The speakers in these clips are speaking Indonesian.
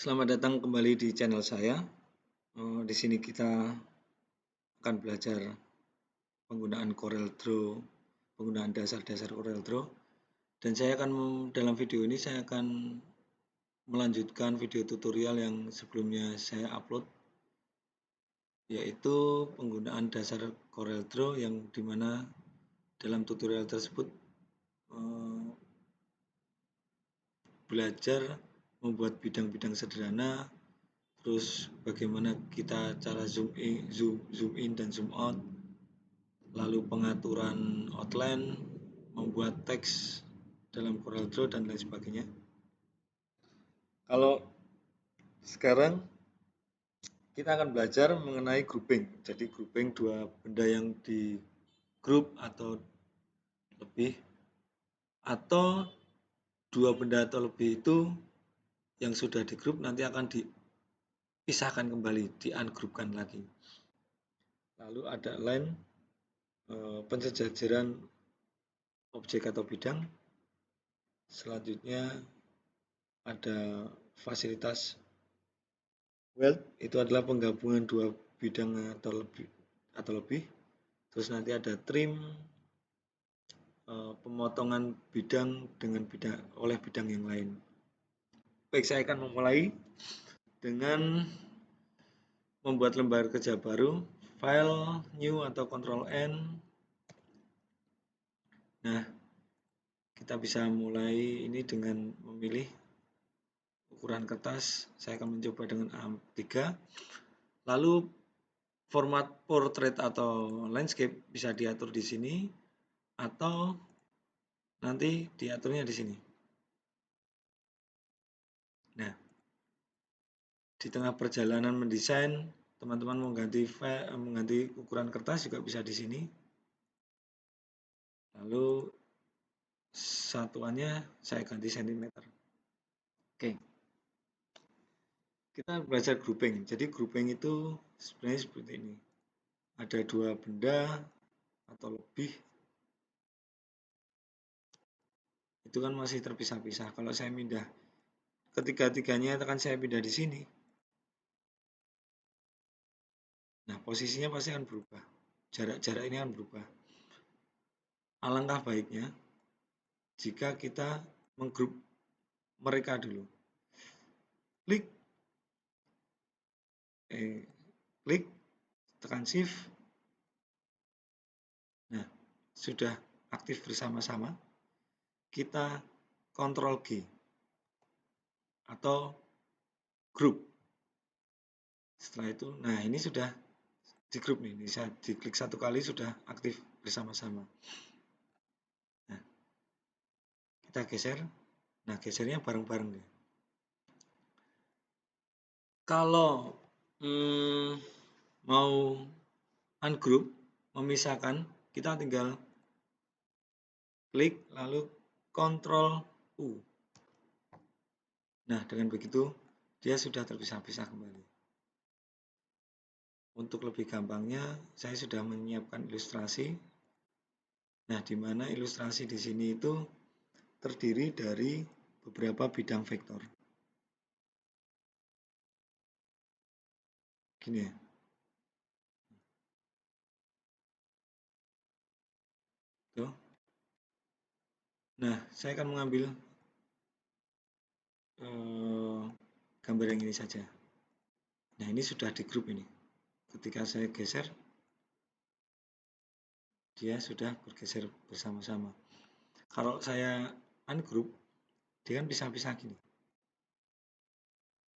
Selamat datang kembali di channel saya. Di sini kita akan belajar penggunaan CorelDRAW, penggunaan dasar-dasar CorelDRAW. Dan dalam video ini saya akan melanjutkan video tutorial yang sebelumnya saya upload, yaitu penggunaan dasar CorelDRAW yang dimana dalam tutorial tersebut belajar membuat bidang-bidang sederhana, terus bagaimana kita cara zoom in dan zoom out, lalu pengaturan outline, membuat teks dalam CorelDRAW dan lain sebagainya. Kalau sekarang kita akan belajar mengenai grouping. Jadi grouping dua benda yang di group atau lebih, atau dua benda atau lebih itu yang sudah di group nanti akan dipisahkan kembali, di-ungroupkan lagi. Lalu ada line, pensejajaran objek atau bidang. Selanjutnya ada fasilitas weld, itu adalah penggabungan dua bidang atau lebih. Terus nanti ada trim, pemotongan bidang dengan oleh bidang yang lain. Baik, saya akan memulai dengan membuat lembar kerja baru, file, new atau Ctrl N. Nah, kita bisa mulai ini dengan memilih ukuran kertas. Saya akan mencoba dengan A3. Lalu format portrait atau landscape bisa diatur di sini atau nanti diaturnya di sini. Nah, di tengah perjalanan mendesain, teman-teman mau mengganti ukuran kertas juga bisa di sini. Lalu satuannya saya ganti cm. Oke. Kita belajar grouping. Jadi grouping itu sebenarnya seperti ini. Ada dua benda atau lebih. Itu kan masih terpisah-pisah. Kalau saya pindah ketiga-tiganya akan saya pindah di sini. Nah, posisinya pasti akan berubah. Jarak-jarak ini akan berubah. Alangkah baiknya jika kita menggroup mereka dulu. Klik, tekan shift. Nah, sudah aktif bersama-sama. Kita Ctrl G atau group. Setelah itu, nah ini sudah di group nih. Bisa diklik satu kali sudah aktif bersama-sama. Nah, kita geser. Nah, gesernya bareng-bareng nih. Kalau mau ungroup, memisahkan, kita tinggal klik lalu Ctrl U. Nah, dengan begitu dia sudah terpisah-pisah kembali. Untuk lebih gampangnya, saya sudah menyiapkan ilustrasi. Nah, di mana ilustrasi di sini itu terdiri dari beberapa bidang vektor. Gini ya. Tuh. Nah, saya akan mengambil gambar yang ini saja. Nah, ini sudah di grup ini. Ketika saya geser, dia sudah bergeser bersama-sama. Kalau saya ungroup, dia kan pisah-pisah gini.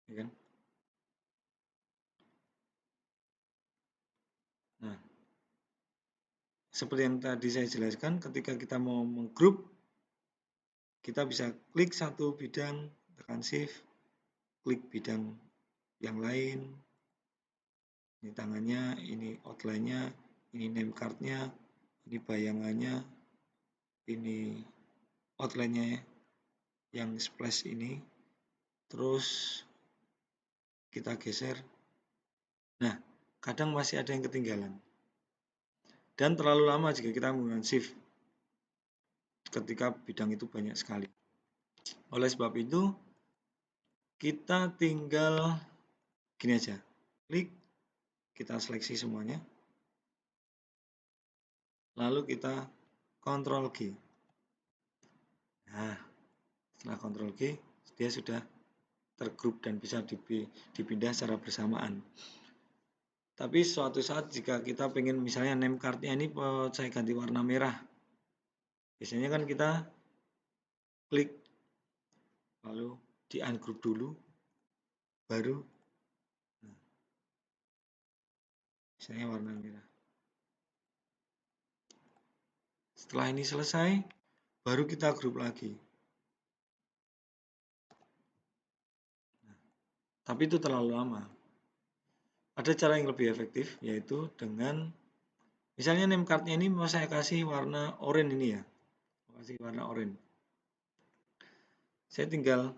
Ya kan? Nah, seperti yang tadi saya jelaskan, ketika kita mau menggroup, kita bisa klik satu bidang, tekan shift, klik bidang yang lain. Ini tangannya, ini outline-nya, ini name card-nya, ini bayangannya, ini outline-nya yang splash ini. Terus kita geser. Nah, kadang masih ada yang ketinggalan. Dan terlalu lama jika kita menggunakan shift ketika bidang itu banyak sekali. Oleh sebab itu, Kita tinggal gini aja, klik, kita seleksi semuanya, lalu kita Ctrl G. Nah, setelah Ctrl G, dia sudah tergrup dan bisa dipindah secara bersamaan. Tapi suatu saat jika kita pengen misalnya name cardnya ini saya ganti warna merah, biasanya kan kita klik lalu di ungroup dulu, baru misalnya warna merah. Setelah ini selesai, baru kita grup lagi. Tapi itu terlalu lama. Ada cara yang lebih efektif, yaitu dengan misalnya name cardnya ini mau saya kasih warna oranye ini ya, kasih warna oranye. Saya tinggal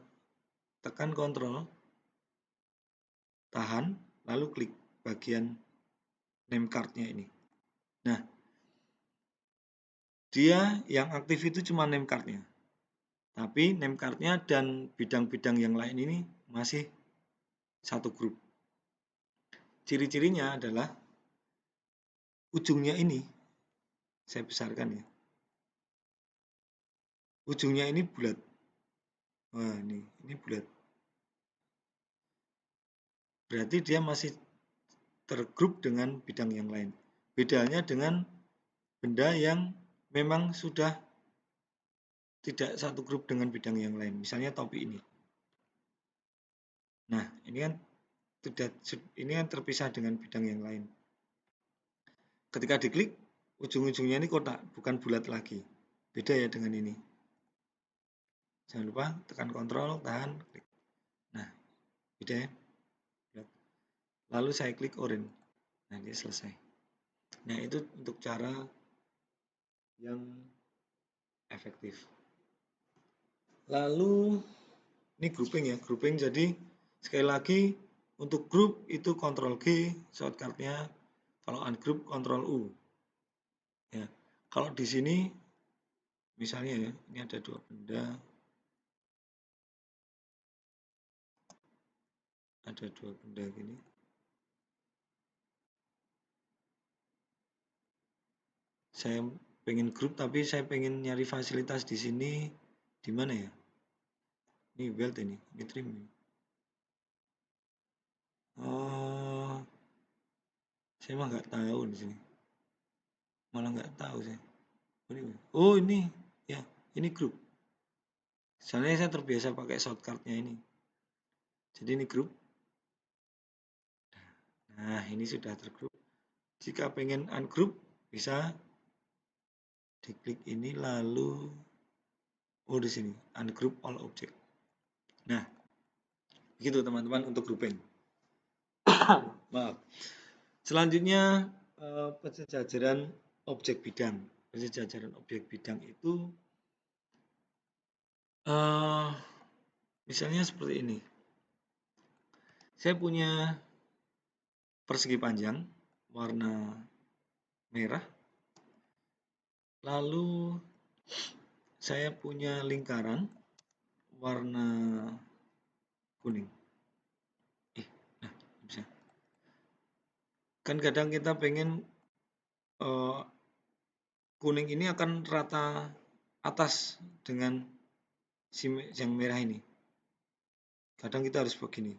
tekan Ctrl, tahan, lalu klik bagian name cardnya ini. Nah, dia yang aktif itu cuma name cardnya, tapi name cardnya dan bidang-bidang yang lain ini masih satu grup. Ciri-cirinya adalah ujungnya ini, saya besarkan ya, ujungnya ini bulat. Wah, ini bulat. Berarti dia masih tergrup dengan bidang yang lain. Bedanya dengan benda yang memang sudah tidak satu grup dengan bidang yang lain. Misalnya topi ini. Nah, ini kan terpisah dengan bidang yang lain. Ketika diklik, ujung-ujungnya ini kotak, bukan bulat lagi. Beda ya dengan ini. Jangan lupa tekan Ctrl, tahan, klik. Nah, beda ya. Lalu saya klik orange. Nah, dia selesai. Nah, itu untuk cara yang efektif. Lalu ini grouping ya, grouping. Jadi sekali lagi untuk grup itu Ctrl G shortcutnya, kalau ungroup Ctrl U. Ya, kalau di sini misalnya ya, ini ada dua benda, gini. Saya pengen grup tapi saya pengen nyari fasilitas di sini di mana ya? Ini belt ini trim. Oh, saya mah nggak tahu di sini. Malah nggak tahu saya. Oh ini ya, ini grup. Soalnya saya terbiasa pakai shortcutnya ini. Jadi ini grup. Nah, ini sudah tergrup. Jika pengen ungroup bisa diklik ini lalu di sini ungroup all object. Nah, begitu teman-teman untuk grouping. Maaf. Selanjutnya pensejajaran objek bidang. Pensejajaran objek bidang itu misalnya seperti ini. Saya punya persegi panjang warna merah. Lalu saya punya lingkaran warna kuning. Nah, bisa. Kan kadang kita pengen kuning ini akan rata atas dengan yang merah ini. Kadang kita harus begini.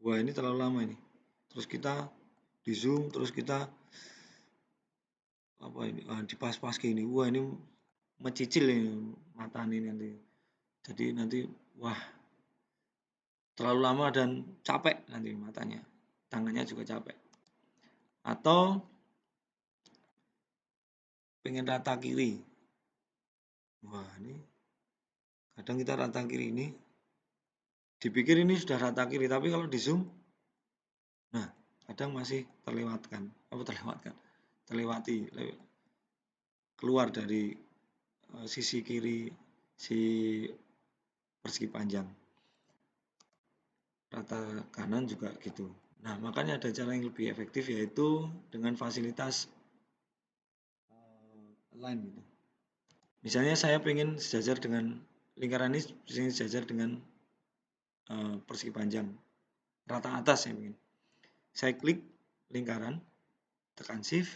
Wah, ini terlalu lama ini. Terus kita di zoom, terus kita dipas-pas ke ini. Wah, ini mencicil ini mata ini nanti. Jadi nanti wah terlalu lama dan capek nanti matanya. Tangannya juga capek. Atau pengen rata kiri. Wah, ini kadang kita rata kiri ini dipikir ini sudah rata kiri, tapi kalau di zoom nah kadang masih terlewati keluar dari sisi kiri si persegi panjang. Rata kanan juga gitu. Nah, makanya ada cara yang lebih efektif yaitu dengan fasilitas align gitu. Misalnya saya pengen sejajar dengan lingkaran ini sejajar dengan persegi panjang rata atas saya ingin. Saya klik lingkaran, tekan shift,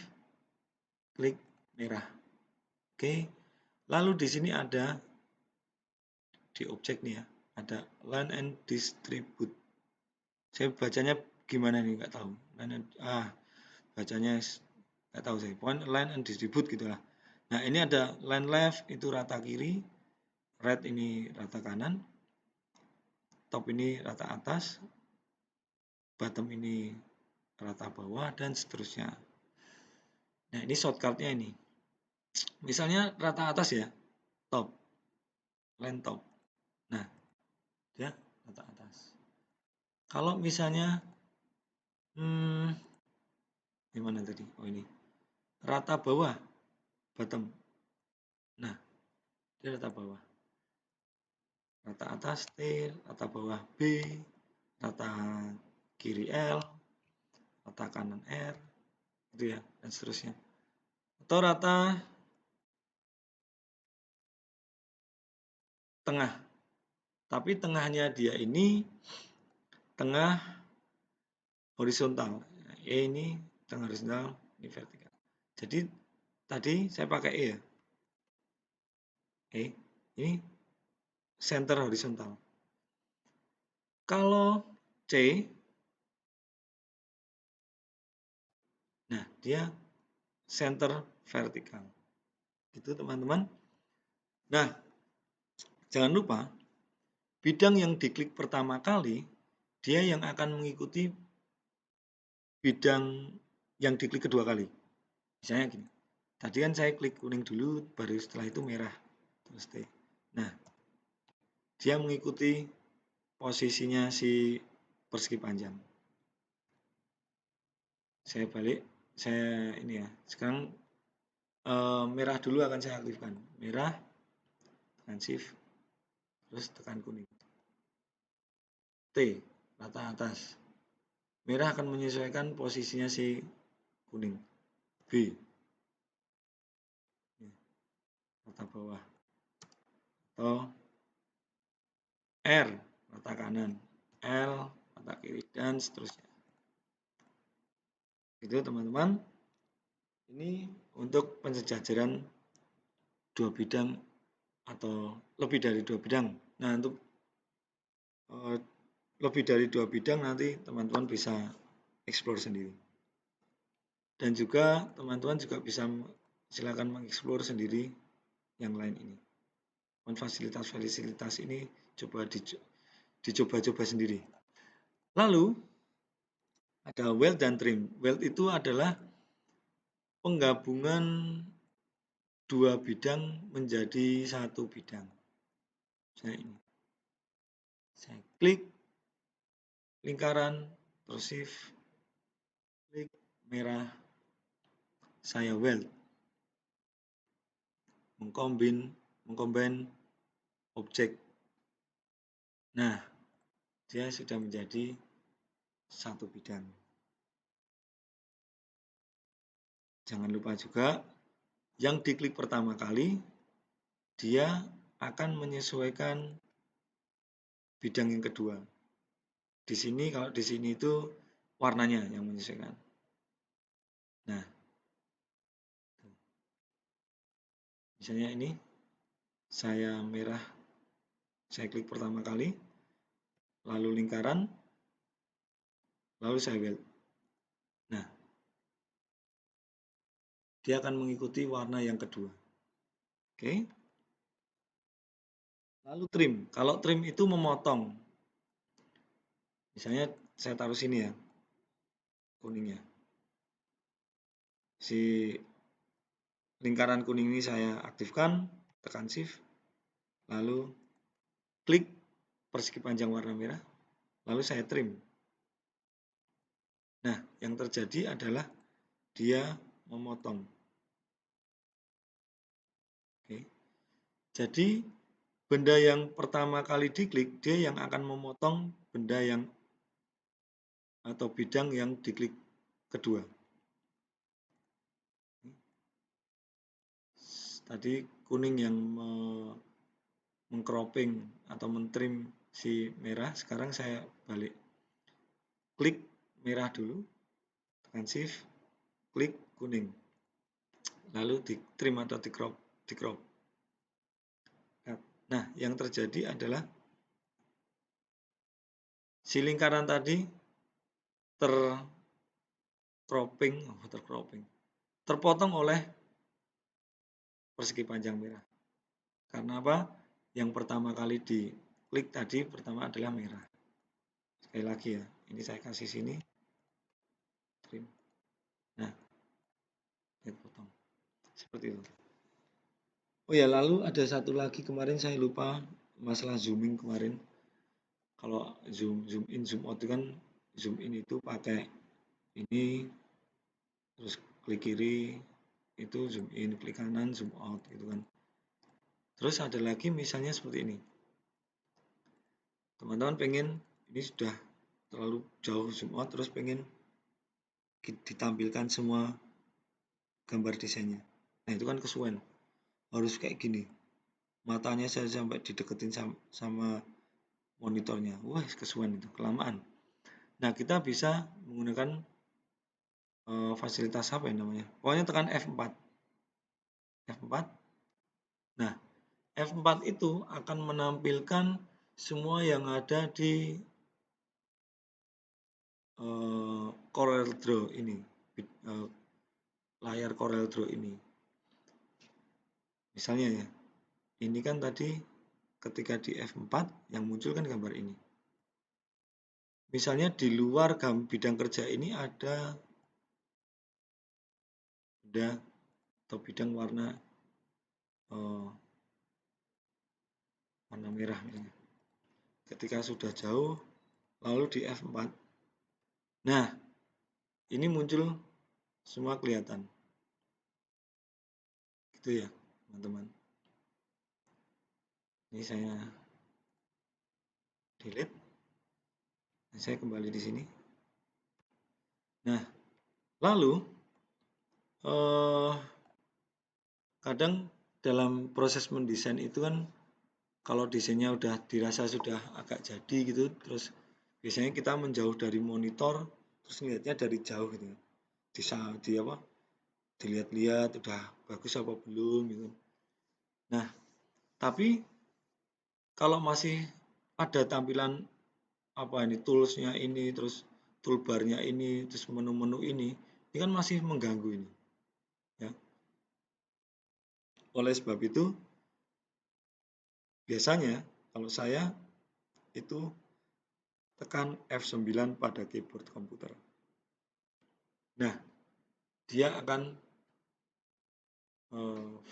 klik merah. Oke. Lalu di sini ada di objek nih ya, ada line and distribute. Saya bacanya gimana nih, nggak tahu. Bacanya nggak tahu saya. Pokoknya line and distribute gitulah. Nah, ini ada line left itu rata kiri, right ini rata kanan, top ini rata atas, bottom ini rata bawah, dan seterusnya. Nah, ini shortcutnya ini. Misalnya rata atas ya, top, line top. Nah, dia rata atas. Kalau misalnya, gimana tadi? Oh ini, rata bawah, bottom. Nah, dia rata bawah. Rata atas T, rata bawah B, rata kiri L, rata kanan R, gitu ya, dan seterusnya. Atau rata tengah. Tapi tengahnya dia ini tengah horizontal. E ini tengah horizontal, ini vertikal. Jadi tadi saya pakai E ya. E, ini center horizontal. Kalau C, nah dia center vertikal. Gitu teman-teman. Nah, jangan lupa bidang yang diklik pertama kali, dia yang akan mengikuti bidang yang diklik kedua kali. Misalnya gini, tadi kan saya klik kuning dulu, baru setelah itu merah. Terus T. Nah, dia mengikuti posisinya si persegi panjang. Saya balik, saya ini ya, sekarang merah dulu akan saya aktifkan. Merah, tekan shift, terus tekan kuning. T, rata atas. Merah akan menyesuaikan posisinya si kuning. B, rata bawah. Atau R, rata kanan. L, rata kiri, dan seterusnya. Itu teman-teman. Ini untuk pensejajaran dua bidang atau lebih dari dua bidang. Nah, untuk lebih dari dua bidang nanti teman-teman bisa explore sendiri. Dan juga teman-teman juga bisa silakan mengeksplor sendiri yang lain ini. Fasilitas-fasilitas ini coba dicoba-coba sendiri. Lalu ada weld dan trim. Weld itu adalah penggabungan dua bidang menjadi satu bidang. Saya klik lingkaran, terus shift, klik merah, saya weld, mengcombine objek. Nah, dia sudah menjadi satu bidang. Jangan lupa juga, yang diklik pertama kali, dia akan menyesuaikan bidang yang kedua. Di sini, kalau di sini itu warnanya yang menyesuaikan. Nah, misalnya ini, saya merah, saya klik pertama kali, lalu lingkaran, lalu saya weld. Nah, dia akan mengikuti warna yang kedua. Oke. Lalu trim. Kalau trim itu memotong. Misalnya saya taruh sini ya, kuningnya. Si lingkaran kuning ini saya aktifkan, tekan shift, lalu klik persegi panjang warna merah, lalu saya trim. Nah, yang terjadi adalah dia memotong. Oke. Jadi, benda yang pertama kali diklik, dia yang akan memotong benda yang atau bidang yang diklik kedua. Tadi kuning yang mengcropping atau mentrim si merah. Sekarang saya balik, klik merah dulu, tekan shift, klik kuning, lalu di trim atau di crop. Nah, yang terjadi adalah si lingkaran tadi terpotong oleh persegi panjang merah. Karena apa? Yang pertama kali diklik tadi pertama adalah merah. Sekali lagi ya, ini saya kasih sini, trim. Nah, lihat potong. Seperti itu. Oh ya, lalu ada satu lagi kemarin saya lupa masalah zooming kemarin. Kalau zoom in, zoom out itu kan, zoom in itu pakai ini, terus klik kiri itu zoom in, klik kanan zoom out gitu kan. Terus ada lagi misalnya seperti ini. Teman-teman pengen ini sudah terlalu jauh zoom out, terus pengen ditampilkan semua gambar desainnya. Nah, itu kan kesuwen. Harus kayak gini. Matanya saya sampai dideketin sama monitornya. Wah, kesuwen itu, kelamaan. Nah, kita bisa menggunakan fasilitas apa ya namanya? Pokoknya tekan F4. F4. Nah, F4 itu akan menampilkan semua yang ada di Corel Draw ini, layar Corel Draw ini. Misalnya ya, ini kan tadi ketika di F4 yang muncul kan gambar ini. Misalnya di luar bidang kerja ini ada atau bidang warna merah misalnya. Ketika sudah jauh, lalu di F4. Nah, ini muncul semua kelihatan. Gitu ya, teman-teman. Ini saya delete. Nah, saya kembali di sini. Nah, lalu kadang dalam proses mendesain itu kan kalau desainnya udah dirasa sudah agak jadi gitu, terus biasanya kita menjauh dari monitor, terus ngeliatnya dari jauh gitu. Dilihat-lihat udah bagus apa belum gitu. Nah, tapi kalau masih ada tampilan toolsnya ini, terus toolbarnya ini, terus menu-menu ini kan masih mengganggu ini. Ya. Oleh sebab itu, biasanya kalau saya itu tekan F9 pada keyboard komputer. Nah, dia akan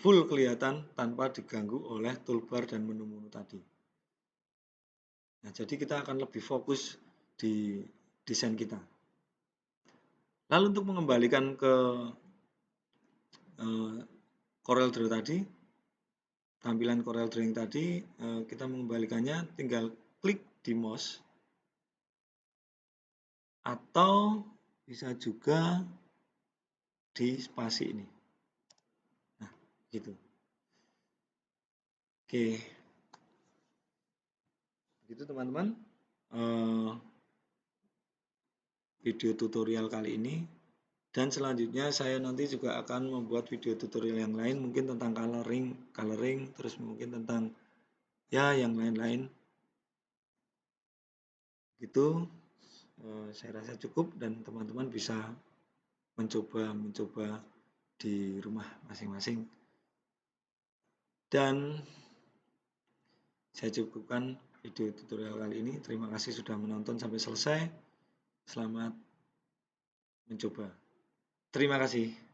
full kelihatan tanpa diganggu oleh toolbar dan menu-menu tadi. Nah, jadi kita akan lebih fokus di desain kita. Lalu untuk mengembalikan ke Corel Draw tadi, tampilan Corel Draw tadi, kita mengembalikannya tinggal klik di mouse, atau bisa juga di spasi ini. Nah, gitu. Oke, gitu teman-teman. Video tutorial kali ini, dan selanjutnya saya nanti juga akan membuat video tutorial yang lain, mungkin tentang coloring, terus mungkin tentang ya yang lain-lain. Gitu, saya rasa cukup dan teman-teman bisa mencoba di rumah masing-masing. Dan saya cukupkan video tutorial kali ini. Terima kasih sudah menonton sampai selesai. Selamat mencoba. Terima kasih.